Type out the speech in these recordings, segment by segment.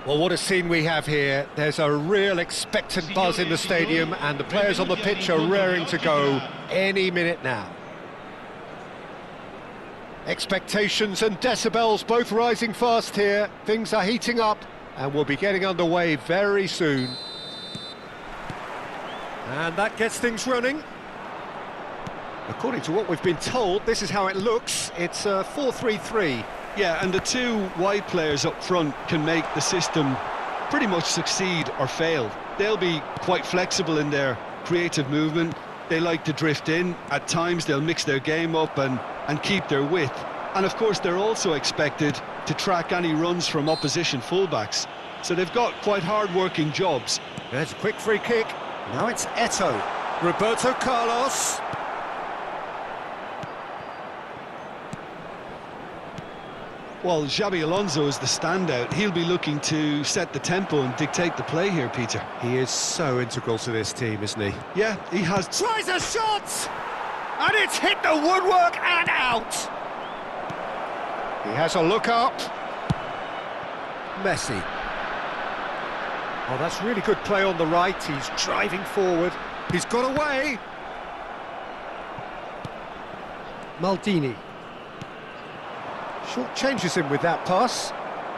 Well, what a scene we have here. There's a real expectant buzz in the stadium, and the players on the pitch are raring to go any minute now. Expectations and decibels both rising fast here. Things are heating up, and we'll be getting underway very soon. And that gets things running. According to what we've been told, this is how it looks. It's a 4-3-3. Yeah, and the two wide players up front can make the system pretty much succeed or fail. They'll be quite flexible in their creative movement. They like to drift in. At times they'll mix their game up and keep their width. And of course they're also expected to track any runs from opposition fullbacks. So they've got quite hard-working jobs. There's a quick free kick. Now it's Eto'o. Roberto Carlos. Well, Xabi Alonso is the standout. He'll be looking to set the tempo and dictate the play here, Peter. He is so integral to this team, isn't he? Yeah, he has... Tries a shot! And it's hit the woodwork and out! He has a look up. Messi. Oh, that's really good play on the right. He's driving forward. He's got away. Maldini. Short changes him with that pass.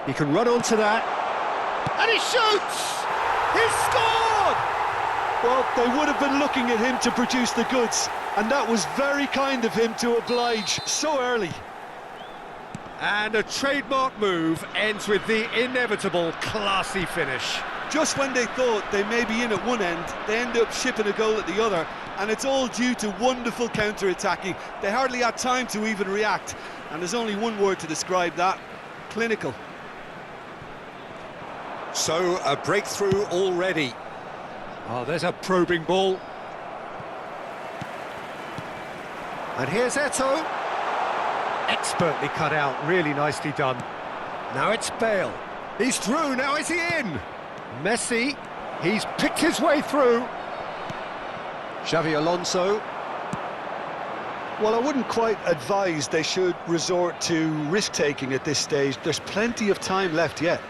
He can run onto that. And he shoots! He's scored! Well, they would have been looking at him to produce the goods, and that was very kind of him to oblige so early. And a trademark move ends with the inevitable classy finish. Just when they thought they may be in at one end, they end up shipping a goal at the other, and it's all due to wonderful counter-attacking. They hardly had time to even react, and there's only one word to describe that: clinical. So, a breakthrough already. Oh, there's a probing ball. And here's Eto'o. Expertly cut out, really nicely done. Now it's Bale. He's through, now is he in? Messi, he's picked his way through. Xabi Alonso. Well, I wouldn't quite advise they should resort to risk-taking at this stage. There's plenty of time left yet.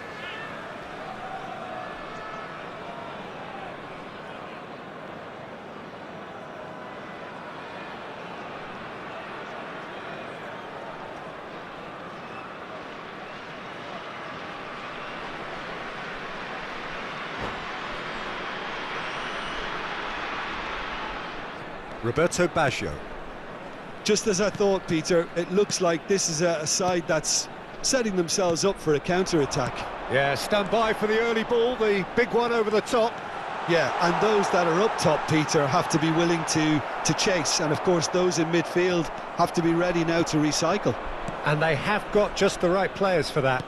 Roberto Baggio. Just as I thought, Peter, it looks like this is a side that's setting themselves up for a counter-attack. Yeah, stand by for the early ball, the big one over the top. Yeah, and those that are up top, Peter, have to be willing to chase. And of course, those in midfield have to be ready now to recycle. And they have got just the right players for that.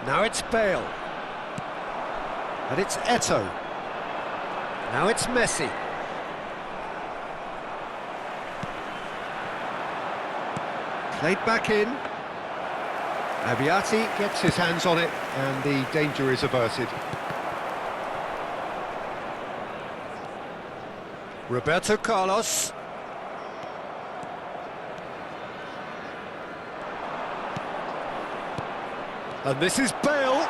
Now it's Bale. And it's Eto'o. Now it's Messi. Played back in. Abbiati gets his hands on it, and the danger is averted. Roberto Carlos. And this is Bale.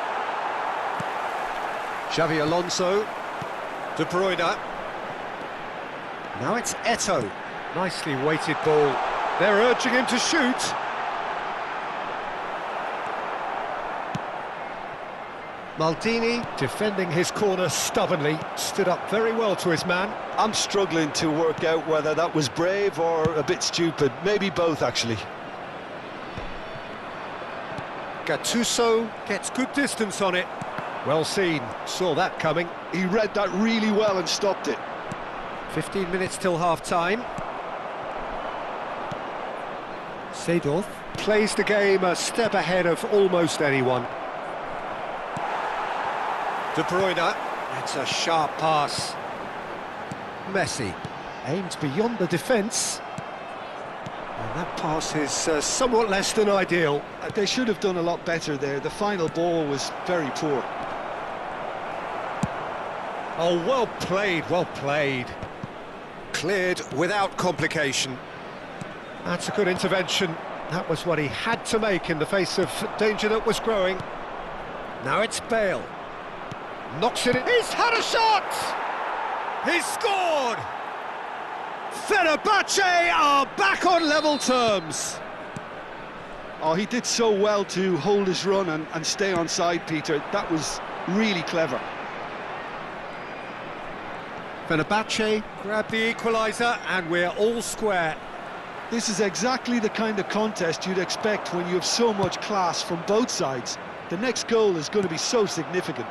Xabi Alonso. De Bruyne. Now it's Eto'o. Nicely weighted ball. They're urging him to shoot. Maldini, defending his corner stubbornly, stood up very well to his man. I'm struggling to work out whether that was brave or a bit stupid. Maybe both, actually. Gattuso gets good distance on it. Well seen, saw that coming. He read that really well and stopped it. 15 minutes till half-time. Seedorf plays the game a step ahead of almost anyone. De Bruyne, that's a sharp pass. Messi aims beyond the defence. And that pass is somewhat less than ideal. They should have done a lot better there. The final ball was very poor. Oh, well played, well played. Cleared without complication. That's a good intervention. That was what he had to make in the face of danger that was growing. Now it's Bale. Knocks it in. He's had a shot! He's scored! Fenerbahce are back on level terms. Oh, he did so well to hold his run and stay on side, Peter. That was really clever. Fenerbahce grab the equaliser and we're all square. This is exactly the kind of contest you'd expect when you have so much class from both sides. The next goal is going to be so significant.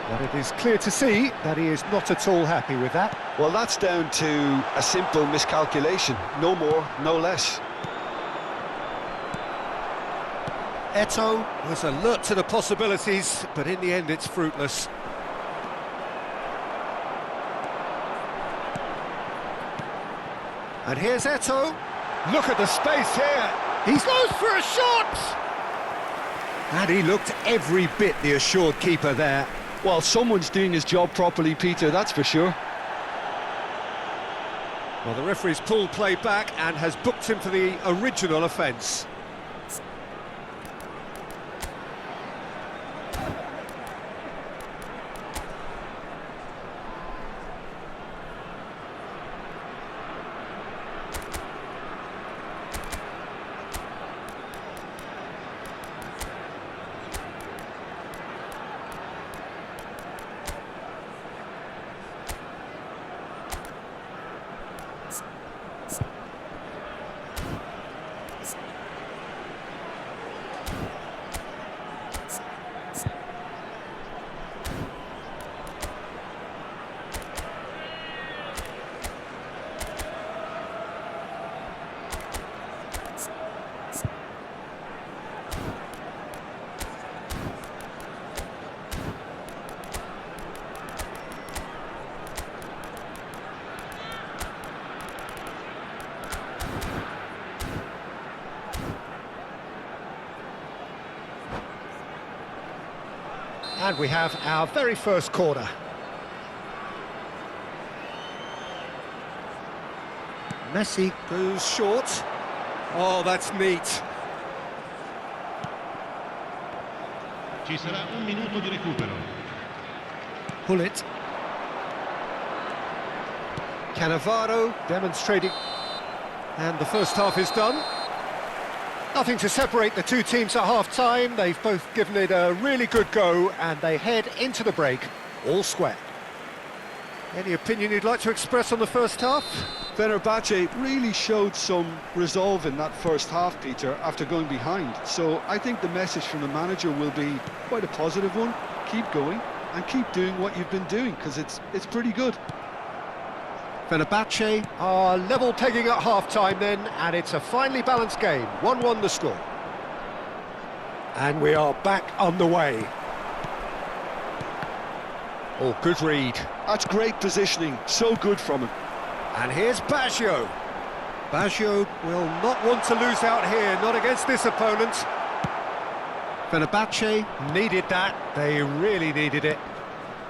But it is clear to see that he is not at all happy with that. Well, that's down to a simple miscalculation. No more, no less. Eto'o was alert to the possibilities, but in the end it's fruitless. And here's Eto'o. Look at the space here. He's goes for a shot! And he looked every bit the assured keeper there. Well, someone's doing his job properly, Peter, that's for sure. Well, the referee's pulled play back and has booked him for the original offence. And we have our very first corner. Messi goes short. Oh, that's neat. Ci sarà un minuto di recupero. Hullet. Cannavaro demonstrating. And the first half is done. Nothing to separate the two teams at half-time. They've both given it a really good go and they head into the break, all square. Any opinion you'd like to express on the first half? Fenerbahce really showed some resolve in that first half, Peter, after going behind. So I think the message from the manager will be quite a positive one. Keep going and keep doing what you've been doing, because it's pretty good. Fenerbahce are level pegging at half-time then, and it's a finely balanced game. 1-1 the score. And we are back on the way. Oh, good read. That's great positioning, so good from him. And here's Baggio. Baggio will not want to lose out here, not against this opponent. Fenerbahce needed that, they really needed it.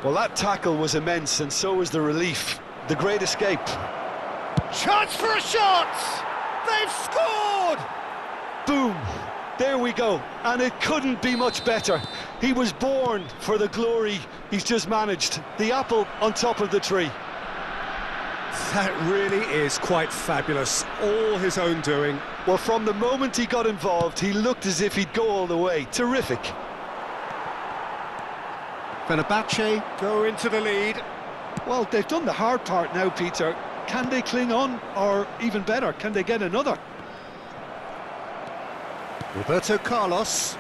Well, that tackle was immense, and so was the relief. The great escape. Chance for a shot! They've scored! Boom! There we go. And it couldn't be much better. He was born for the glory he's just managed. The apple on top of the tree. That really is quite fabulous. All his own doing. Well, from the moment he got involved, he looked as if he'd go all the way. Terrific. Fenerbahce go into the lead. Well, they've done the hard part now, Peter. Can they cling on, or even better, can they get another? Roberto Carlos.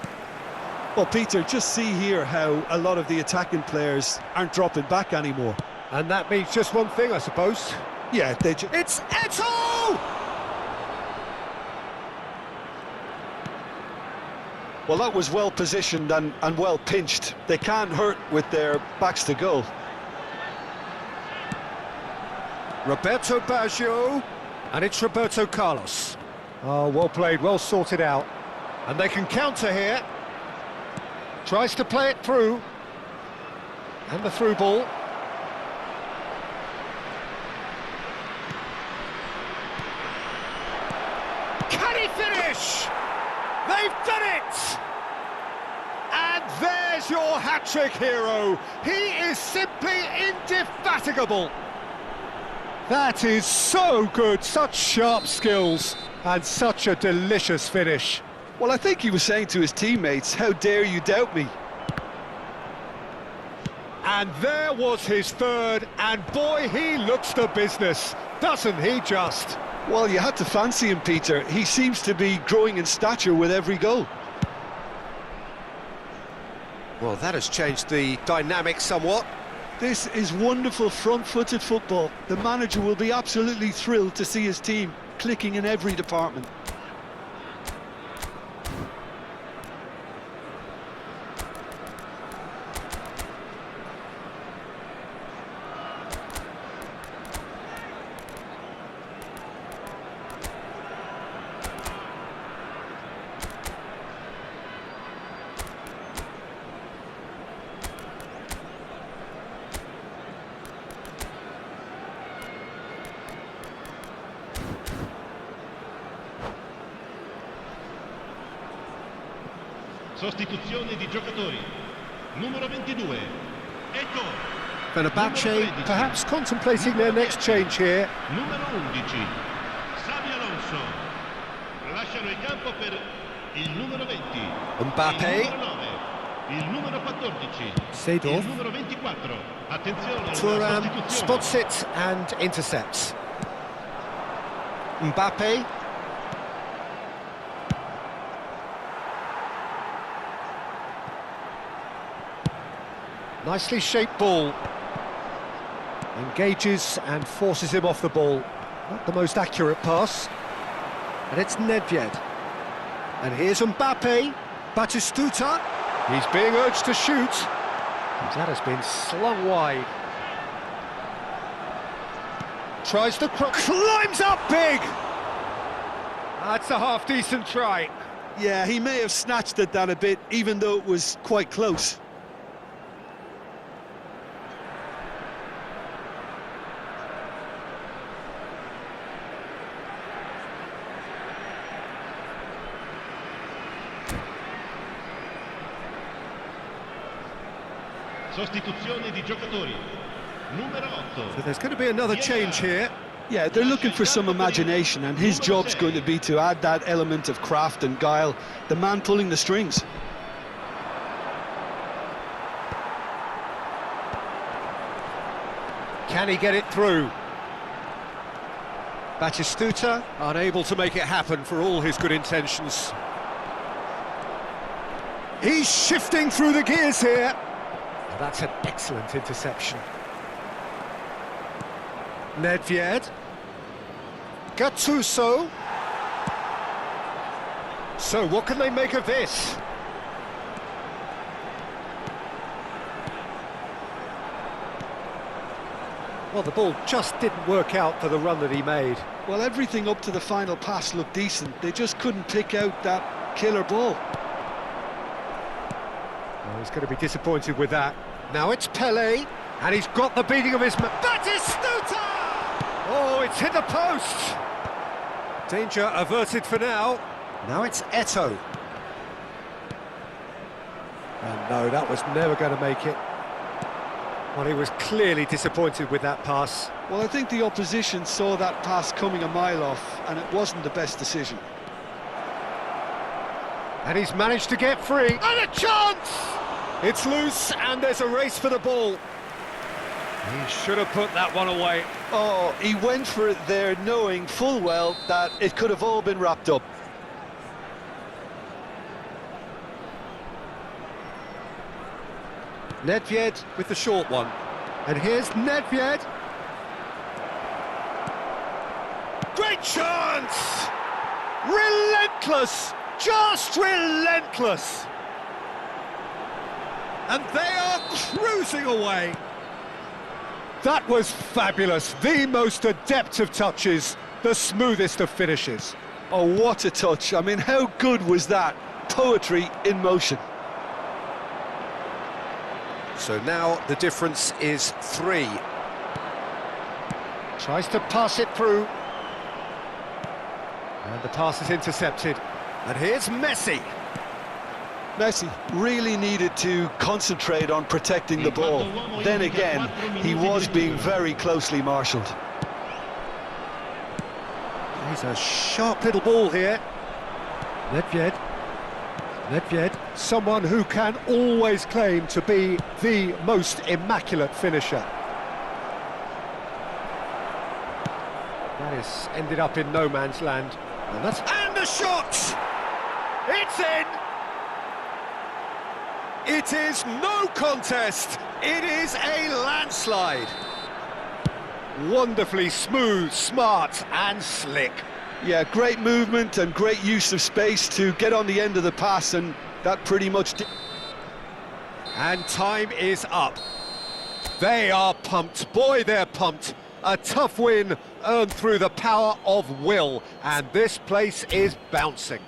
Well, Peter, just see here how a lot of the attacking players aren't dropping back anymore. And that means just one thing, I suppose. Yeah, It's Eto'o! Well, that was well positioned and well pinched. They can't hurt with their backs to goal. Roberto Baggio, and it's Roberto Carlos. Oh, well played, well sorted out. And they can counter here. Tries to play it through. And the through ball. Can he finish? They've done it! there's your hat-trick hero. He is simply indefatigable. That is so good, such sharp skills, and such a delicious finish. Well, I think he was saying to his teammates, how dare you doubt me? And there was his third, and boy, he looks the business, doesn't he just? Well, you had to fancy him, Peter. He seems to be growing in stature with every goal. Well, that has changed the dynamic somewhat. This is wonderful front-footed football. The manager will be absolutely thrilled to see his team clicking in every department. Sostituzione di giocatori. Numero 22. Ecco. Fenerbahce perhaps contemplating their next change here. Numero 11. Xabi Alonso. Lasciano il campo per il numero 20. Mbappé. Il numero 9. Il numero 14. Seedorf. Il numero 24. Attenzione alla Thuram sostituzione. spots it and intercepts. Mbappé. Nicely shaped ball. Engages and forces him off the ball. Not the most accurate pass. And it's Nedved. And here's Mbappé. Batistuta. He's being urged to shoot. And that has been slung wide. Tries to climbs up big. That's a half-decent try. Yeah, he may have snatched at that a bit, even though it was quite close. Sostituzione di giocatori. Numero 8. So there's going to be another change here. Yeah, they're looking for some imagination, and his job's going to be to add that element of craft and guile, the man pulling the strings. Can he get it through? Batistuta unable to make it happen for all his good intentions. He's shifting through the gears here. That's an excellent interception. Nedved. Gattuso. So what can they make of this? Well, the ball just didn't work out for the run that he made. Well, everything up to the final pass looked decent. They just couldn't pick out that killer ball. Oh, he's going to be disappointed with that. Now it's Pelé, and he's got the beating of his man. Batistuta! Oh, it's hit the post! Danger averted for now. Now it's Eto'o. And no, that was never going to make it. Well, he was clearly disappointed with that pass. Well, I think the opposition saw that pass coming a mile off, and it wasn't the best decision. And he's managed to get free. And a chance! It's loose, and there's a race for the ball. He should have put that one away. Oh, he went for it there, knowing full well that it could have all been wrapped up. Nedved with the short one. And here's Nedved. Great chance! Relentless! Just relentless! And they are cruising away. That was fabulous. The most adept of touches, the smoothest of finishes. Oh, what a touch. I mean, how good was that? Poetry in motion. So now the difference is 3. Tries to pass it through. And the pass is intercepted. And here's Messi. Messi really needed to concentrate on protecting the ball. Then again, he was being very closely marshalled. He's a sharp little ball here. Nedved, someone who can always claim to be the most immaculate finisher. That has ended up in no man's land. And the shot! It's in! It is no contest. It is a landslide. Wonderfully smooth, smart and slick. Yeah, great movement and great use of space to get on the end of the pass, and that pretty much did. And time is up. They are pumped. Boy, they're pumped. A tough win earned through the power of will, and this place is bouncing.